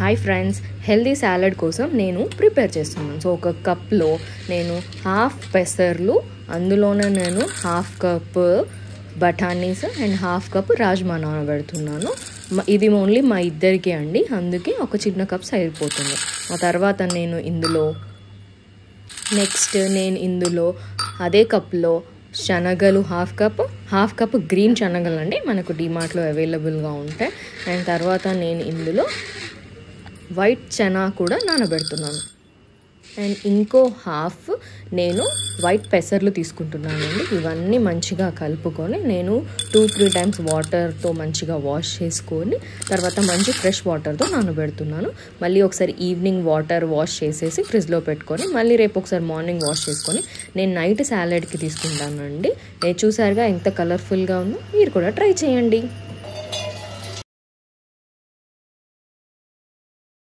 Hi friends, healthy salad కోసం నేను prepare చేస్తున్నాను. సో ఒక కప్లో నేను హాఫ్ పెసర్లు, అందులోనే నేను హాఫ్ కప్ బఠానీస్ అండ్ హాఫ్ కప్ రాజ్మా నానబెడుతున్నాను. ఇది ఓన్లీ మా ఇద్దరికి అండి, అందుకే ఒక చిన్న కప్ సరిపోతుంది. ఆ తర్వాత నేను ఇందులో అదే కప్లో శనగలు హాఫ్ కప్ గ్రీన్ శనగలు అండి, మనకు డిమార్ట్లో అవైలబుల్గా ఉంటాయి. అండ్ తర్వాత నేను ఇందులో వైట్ చనా కూడా నానబెడుతున్నాను. అండ్ ఇంకో హాఫ్ నేను వైట్ పెసర్లు తీసుకుంటున్నానండి. ఇవన్నీ మంచిగా కలుపుకొని నేను 2-3 టైమ్స్ వాటర్తో మంచిగా వాష్ చేసుకొని తర్వాత మంచి ఫ్రెష్ వాటర్తో నానబెడుతున్నాను. మళ్ళీ ఒకసారి ఈవినింగ్ వాష్ చేసేసి ఫ్రిడ్జ్లో పెట్టుకొని మళ్ళీ రేపు ఒకసారి మార్నింగ్ వాష్ చేసుకొని నేను నైట్ సాలడ్కి తీసుకుంటానండి. చూసారుగా ఎంత కలర్ఫుల్గా ఉందో, మీరు కూడా ట్రై చేయండి.